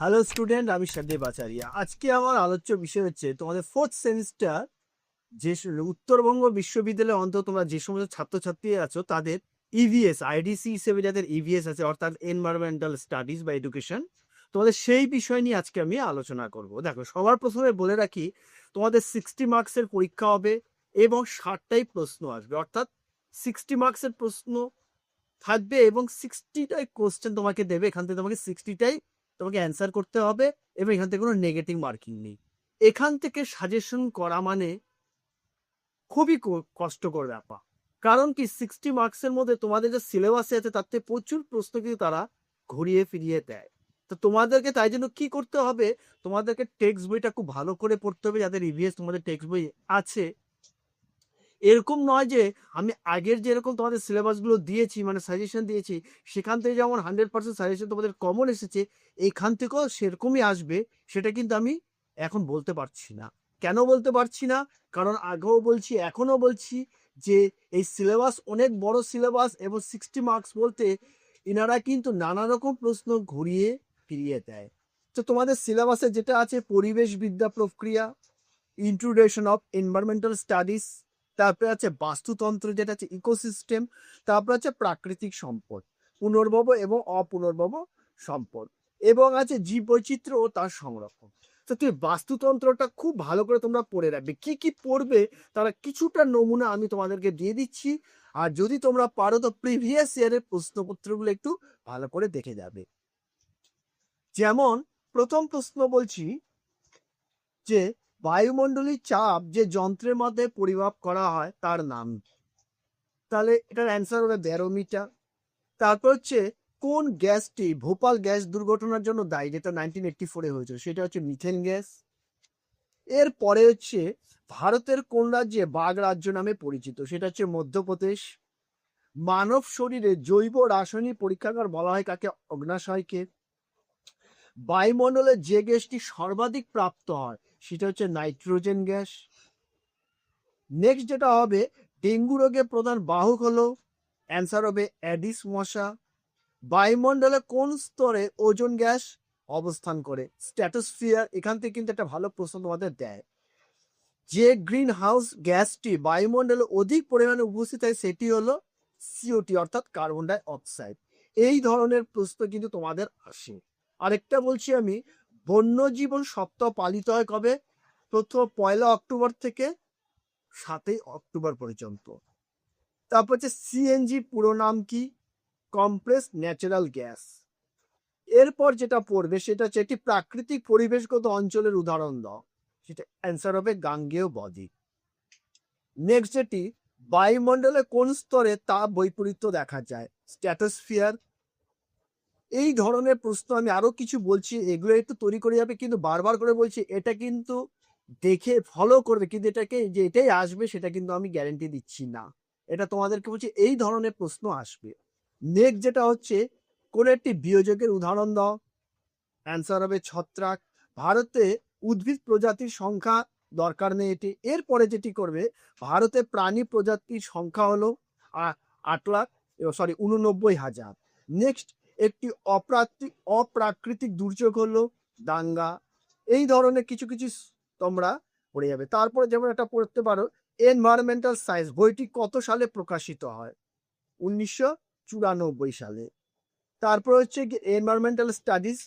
Hello student, আমি সন্দীপ আচার্য। আজকে আমার আলোচ্য বিষয় হচ্ছে তোমাদের ফোর্থ সেমিস্টার যে উত্তরবঙ্গ বিশ্ববিদ্যালয়ে অন্তত তোমরা যে সমস্ত ছাত্রছাত্রী আছো তাদের ইভিএস আইডিসি হিসেবে যাদের ইভিএস আছে, অর্থাৎ এনভায়রনমেন্টাল স্টাডিজ বা এডুকেশন, তোমাদের সেই বিষয় নিয়ে আজকে আমি আলোচনা করব। দেখো, সবার প্রথমে বলে রাখি, তোমাদের 60 মার্কসের পরীক্ষা হবে এবং 60টাই প্রশ্ন আসবে, অর্থাৎ 60 মার্কসের প্রশ্ন থাকবে এবং 60টাই কোশ্চেন তোমাকে দেবে। এখান থেকে তোমাকে 60টাই তোমাকে অ্যান্সার করতে হবে এবং এখান থেকে কোনো নেগেটিভ মার্কিং নেই। এখান থেকে সাজেশন করা মানে খুবই কষ্টকর ব্যাপার। কারণ কি, 60 মার্কসের মধ্যে তোমাদের যে সিলেবাসে আছে তার থেকে প্রচুর প্রশ্ন কিন্তু তারা ঘুরিয়ে ফিরিয়ে দেয়। তো তোমাদেরকে তাই জন্য কি করতে হবে, তোমাদেরকে টেক্সট বইটা খুব ভালো করে পড়তে হবে। যাদের ইভিএস তোমাদের টেক্সট বই আছে, এরকম নয় যে আমি আগের যেরকম তোমাদের সিলেবাসগুলো দিয়েছি, মানে সাজেশন দিয়েছি, সেখান থেকে যেমন 100% সাজেশন তোমাদের কমন এসেছে, এইখান থেকেও সেরকমই আসবে, সেটা কিন্তু আমি এখন বলতে পারছি না। কেন বলতে পারছি না? কারণ আগেও বলছি, এখনো বলছি যে এই সিলেবাস অনেক বড় সিলেবাস এবং 60 মার্কস বলতে এনারা কিন্তু নানা রকম প্রশ্ন ঘুরিয়ে ফিরিয়ে দেয়। তো তোমাদের সিলেবাসে যেটা আছে, পরিবেশ বিদ্যা প্রক্রিয়া, ইন্ট্রোডাকশন অফ এনভায়রনমেন্টাল স্টাডিজ, তারপরে আছে বাস্তুতন্ত্র যেটা আছে ইকোসিস্টেম, তারপর আছে প্রাকৃতিক সম্পদ, পুনর্ভব এবং অপুনর্ভব সম্পদ, এবং আছে জীববৈচিত্র্য ও তার সংরক্ষণ। তো তুই বাস্তুতন্ত্রটা খুব ভালো করে তোমরা পড়ে রাখবে। কি কি পড়বে তারা কিছুটা নমুনা আমি তোমাদেরকে দিয়ে দিচ্ছি, আর যদি তোমরা পারো তো প্রিভিয়াস ইয়ারের প্রশ্নপত্রগুলো একটু ভালো করে দেখে যাবে। যেমন প্রথম প্রশ্ন বলছি যে বায়ুমণ্ডলীয় চাপ যে যন্ত্রের মাধ্যমে পরিমাপ করা হয় তার নাম। তাহলে এটার অ্যান্সার হবে ব্যারোমিটার। তারপর হচ্ছে কোন গ্যাসটি ভোপাল গ্যাস দুর্ঘটনার জন্য দায়ী, যেটা 1984-এ হয়েছিল, সেটা হচ্ছে মিথেন গ্যাস। এর পরে হচ্ছে ভারতের কোন রাজ্যে বাঘ রাজ্য নামে পরিচিত, সেটা হচ্ছে মধ্যপ্রদেশ। মানব শরীরে জৈব রাসায়নিক পরীক্ষাগার বলা হয় কাকে? অগ্নাশয়কে। বায়ুমণ্ডলে যে গ্যাসটি সর্বাধিক প্রাপ্ত হয় সেটা হচ্ছে নাইট্রোজেন গ্যাস। নেক্সট যেটা হবে, ডেঙ্গু রোগের প্রধান বাহক হলো, অ্যান্সার হবে অ্যাডিস মশা। বায়ুমণ্ডলে কোন স্তরে ওজোন গ্যাস অবস্থান করে? স্ট্র্যাটোস্ফিয়ার। এখান থেকে কিন্তু একটা ভালো প্রশ্ন তোমাদের দেয়। যে গ্রিন হাউস গ্যাসটি বায়ুমণ্ডলে অধিক পরিমাণে উপস্থিত হয় সেটি হলো সিওটি, অর্থাৎ কার্বন ডাই অক্সাইড। এই ধরনের প্রশ্ন কিন্তু তোমাদের আসে। আরেকটা বলছি আমি, বন্যজীবন সপ্তাহ পালিত হয় কবে? প্রথম 1 অক্টোবর থেকে 7 অক্টোবর পর্যন্ত। তারপর হচ্ছে সিএনজি পুরো নাম কি? Compress natural gas. এরপর যেটা পড়বে সেটা হচ্ছে একটি প্রাকৃতিক পরিবেশগত অঞ্চলের উদাহরণ দাও, সেটা অ্যান্সার হবে গাঙ্গেয় বদ্বীপ। নেক্সট যেটি, বায়ুমণ্ডলে কোন স্তরে তাপ বৈপরীত্য দেখা যায়? স্ট্র্যাটোস্ফিয়ার। এই ধরনের প্রশ্ন আমি আরো কিছু বলছি, এগুলো একটু তৈরি করে যাবে, কিন্তু বারবার করে বলছি এটা কিন্তু দেখে ফলো করবে, কিন্তু এটাকে যে এটাই আসবে সেটা কিন্তু আমি গ্যারেন্টি দিচ্ছি না। এটা তোমাদেরকে বলছি এই ধরনের প্রশ্ন আসবে। নেক্সট যেটা হচ্ছে, কোন একটি বিয়োজকের উদাহরণ দাও, অ্যান্সার হবে ছত্রাক। ভারতে উদ্ভিদ প্রজাতির সংখ্যা দরকার নেই এটি। এরপরে যেটি করবে, ভারতে প্রাণী প্রজাতির সংখ্যা হলো 89,000। নেক্সট, একটি অপ্রাকৃতিক দুর্যোগ হলো দাঙ্গা। এই ধরনের কিছু কিছু তোমরা পড়ে যাবে। তারপরে যেমন একটা পড়তে পারো, এনভায়রনমেন্টাল সায়েন্স বইটি কত সালে প্রকাশিত হয়? 1994 সালে। তারপর হচ্ছে এনভায়রনমেন্টাল স্টাডিজ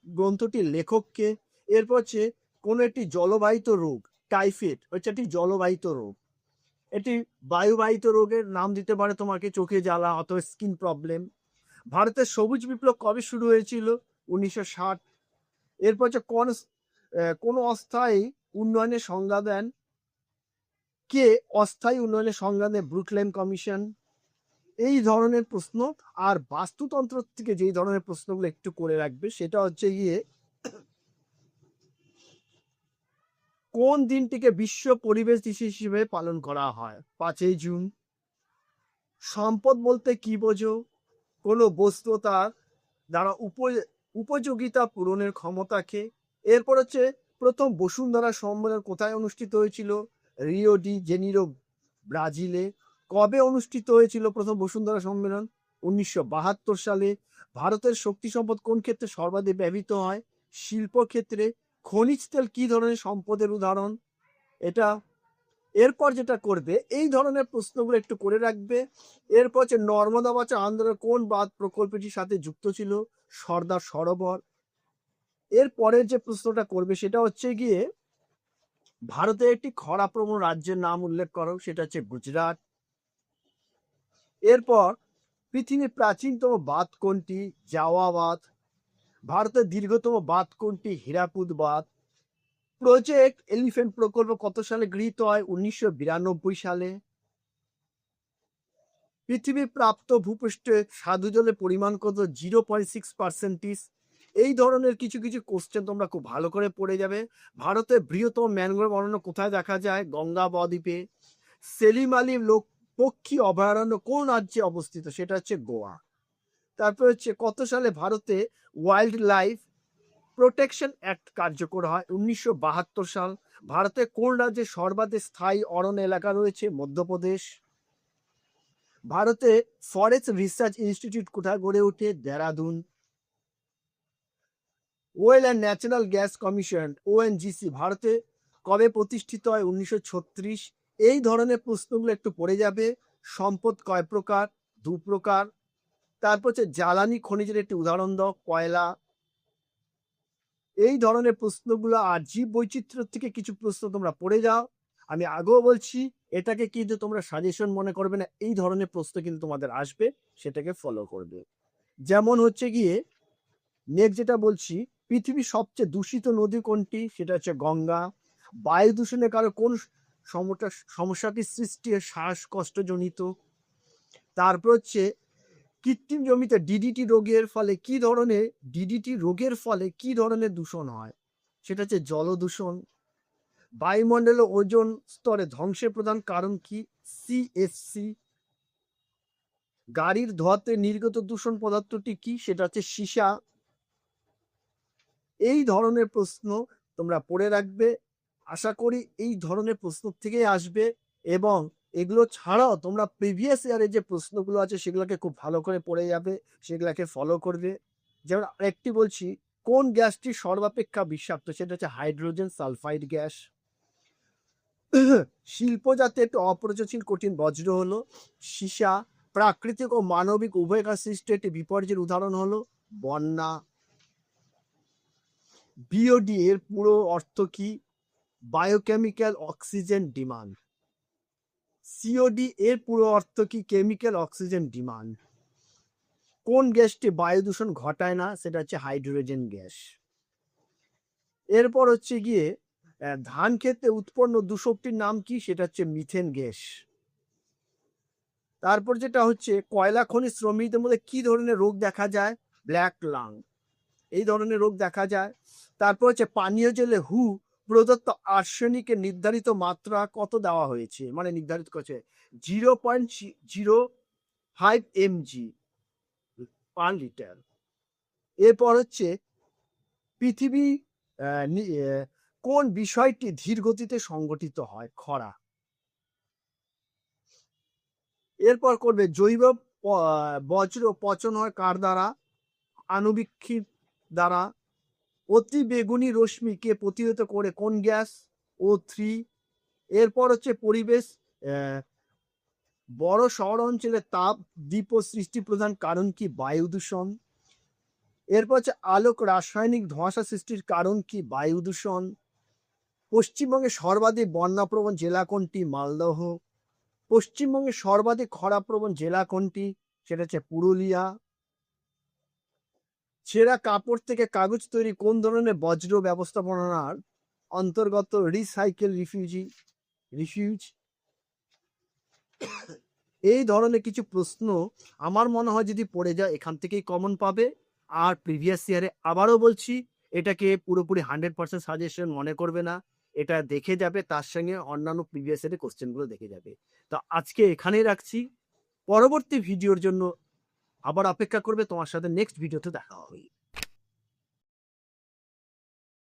গ্রন্থটির লেখককে। এরপর হচ্ছে কোন একটি জলবাহিত রোগ, টাইফয়েড হচ্ছে একটি জলবাহিত রোগ, এটি বায়ুবাহিত রোগের নাম দিতে পারে তোমাকে, চোখে জ্বালা অথবা স্কিন প্রবলেম। ভারতের সবুজ বিপ্লব কবে শুরু হয়েছিল? 1960। এরপর হচ্ছে কোন অস্থায়ী উন্নয়নের সংজ্ঞা দেন কে? অস্থায়ী উন্নয়নের সংজ্ঞা দেন ব্রুকলেন কমিশন। এই ধরনের প্রশ্ন। আর বাস্তুতন্ত্র থেকে যেই ধরনের প্রশ্নগুলো একটু করে রাখবে সেটা হচ্ছে গিয়ে, কোন দিনটিকে বিশ্ব পরিবেশ দিবস হিসেবে পালন করা হয়? 5 জুন। সম্পদ বলতে কি বোঝো? কোনো বস্তু তার দ্বারা উপযোগিতা পূরণের ক্ষমতাকে। এরপর হচ্ছে, প্রথম বসুন্ধরা সম্মেলন কোথায় অনুষ্ঠিত হয়েছিল? রিও ডি জেনিরো, ব্রাজিলে। কবে অনুষ্ঠিত হয়েছিল প্রথম বসুন্ধরা সম্মেলন? 1972 সালে। ভারতের শক্তি সম্পদ কোন ক্ষেত্রে সর্বাধিক ব্যবহৃত হয়? শিল্পক্ষেত্রে খনিজ তেল কি ধরনের সম্পদের উদাহরণ, এটা। এরপর যেটা করবে, এই ধরনের প্রশ্নগুলো একটু করে রাখবে। এরপর হচ্ছে নর্মদা বাঁচাও আন্দোলনের কোন বাঁধ প্রকল্পটির সাথে যুক্ত ছিল, সর্দার সরোবর। এরপরের যে প্রশ্নটা করবে সেটা হচ্ছে গিয়ে ভারতের একটি খরাপ্রবণ রাজ্যের নাম উল্লেখ করো, সেটা হচ্ছে গুজরাট। এরপর পৃথিবীর প্রাচীনতম বাঁধ কোনটি, জাওয়া বাঁধ। ভারতের দীর্ঘতম বাঁধ কোনটি, হীরাকুদ বাঁধ। প্রজেক্ট এলিফ্যান্ট প্রকল্প কত সালে গৃহীত হয়, 1992 সালে। পৃথিবীর প্রাপ্ত ভূপৃষ্ঠে স্বাদু জলের পরিমাণ কত, 0.6%। এই ধরনের কিছু কিছু কোশ্চেন তোমরা খুব ভালো করে পড়ে যাবে। ভারতের বৃহত্তম ম্যানগ্রোভ অরণ্য কোথায় দেখা যায়, গঙ্গা বদ্বীপে। সেলিম আলী পক্ষী অভয়ারণ্য কোন রাজ্যে অবস্থিত, সেটা হচ্ছে গোয়া। তারপর হচ্ছে কত সালে ভারতে ওয়াইল্ড লাইফ প্রোটেকশন অ্যাক্ট কার্যকর হয়, 1972 সাল। ভারতে কোন রাজ্যে সর্বাধিক স্থায়ী অরণ্য এলাকা রয়েছে, মধ্যপ্রদেশ। ভারতে ফরেস্ট রিসার্চ ইনস্টিটিউট কোথায় গড়ে ওঠে, Dehradun. Well and natural gas commission ONGC ভারতে কবে প্রতিষ্ঠিত হয়, 1936। এই ধরনের প্রশ্নগুলো একটু পড়ে যাবে। সম্পদ কয় প্রকার, 2 প্রকার। তারপর হচ্ছে জ্বালানি খনিজের একটি উদাহরণ দাও, কয়লা। এই ধরনের প্রশ্নগুলো আর জীব বৈচিত্র্য থেকে কিছু প্রশ্ন তোমরা পড়ে যাও। আমি আগেও বলছি, এটাকে কিন্তু তোমরা সাজেশন মনে করবে না, এই ধরনের প্রশ্ন কিন্তু তোমাদের আসবে, সেটাকে ফলো করবে। যেমন হচ্ছে গিয়ে নেক্সট যেটা বলছি, পৃথিবীর সবচেয়ে দূষিত নদী কোনটি, সেটা হচ্ছে গঙ্গা। বায়ু দূষণের কারণে কোন সমস্যাটির সৃষ্টি হয়, শ্বাসকষ্টজনিত। তারপর হচ্ছে কৃত্রিম জমিতে ডিডিটি রোগের ফলে কি ধরনের দূষণ হয়, সেটা হচ্ছে জলদূষণ। বায়ুমণ্ডলে ওজোন স্তরে ধ্বংসের প্রধান কারণ কি, সিএফসি। গাড়ির ধোঁয়াতে নির্গত দূষণ পদার্থটি কি, সেটা হচ্ছে সীসা। এই ধরনের প্রশ্ন তোমরা পড়ে রাখবে। আশা করি এই ধরনের প্রশ্ন থেকেই আসবে, এবং এগুলো ছাড়াও তোমরা প্রিভিয়াস ইয়ারে যে প্রশ্নগুলো আছে সেগুলোকে খুব ভালো করে পড়ে যাবে, সেগুলোকে ফলো করবে। যেমন আরেকটি বলছি, কোন গ্যাসটি সর্বাপেক্ষা বিষাক্ত, সেটা হচ্ছে হাইড্রোজেন সালফাইড গ্যাস। শিল্পজাতে একটি অপরিচয়শীল কঠিন বজ্র হলো সীসা। প্রাকৃতিক ও মানবিক উভয়কার সৃষ্ট একটি বিপর্যয়ের উদাহরণ হলো বন্যা। বিওডি এর পুরো অর্থ কি, বায়োকেমিক্যাল অক্সিজেন ডিমান্ড। সিওডি এর পুরো অর্থ কি, কেমিক্যাল অক্সিজেন ডিমান্ড। কোন গ্যাসটি বায়ু দূষণ ঘটায় না, সেটা হচ্ছে হাইড্রোজেন গ্যাস। এরপর হচ্ছে গিয়ে ধান ক্ষেতে উৎপন্ন দূষকটির নাম কি, সেটা হচ্ছে মিথেন গ্যাস। তারপর যেটা হচ্ছে কয়লা খনি শ্রমিকদের মধ্যে কি ধরনের রোগ দেখা যায়, ব্ল্যাক লাং, এই ধরনের রোগ দেখা যায়। তারপর হচ্ছে পানীয় জলে প্রদত্ত আর্সেনিকের নির্ধারিত মাত্রা কত দেওয়া হয়েছে, মানে নির্ধারিত করছে 0.05 mg পার লিটার। এরপর হচ্ছে পৃথিবী কোন বিষয়টি ধীর গতিতে সংগঠিত হয়, খরা। এরপর করবে জৈব বজ্র পচন হয় কার দ্বারা, আণুবীক্ষিক দ্বারা। অতি বেগুনি রশ্মিকে প্রতিহত করে কোন গ্যাস, O3। এরপর হচ্ছে পরিবেশ বড় শহর অঞ্চলে তাপ দ্বীপ সৃষ্টি প্রধান কারণ কি, বায়ু দূষণ। এরপর হচ্ছে আলোক রাসায়নিক ধোঁয়াশা সৃষ্টির কারণ কি, বায়ু দূষণ। পশ্চিমবঙ্গে সর্বাধিক বন্যাপ্রবণ জেলা কোনটি, মালদহ। পশ্চিমবঙ্গে সর্বাধিক খরাপ্রবণ জেলা কোনটি, সেটা হচ্ছে পুরুলিয়া। ছেঁড়া কাপড় থেকে কাগজ তৈরি কোন ধরনের বজ্র ব্যবস্থাপনার অন্তর্গত, রিসাইকেল রিফিউজ। এই ধরনের কিছু প্রশ্ন আমার মনে হয় যদি পড়ে যায় এখান থেকেই কমন পাবে। আর প্রিভিয়াস ইয়ারে আবারও বলছি, এটাকে পুরোপুরি 100% সাজেশন মনে করবে না, এটা দেখে যাবে, তার সঙ্গে অন্যান্য প্রিভিয়াস ইয়ারের কোশ্চেনগুলো দেখে যাবে। তো আজকে এখানেই রাখছি, পরবর্তী ভিডিওর জন্য আবার অপেক্ষা করবে, তোমার সাথে নেক্সট ভিডিওতে দেখা হবে।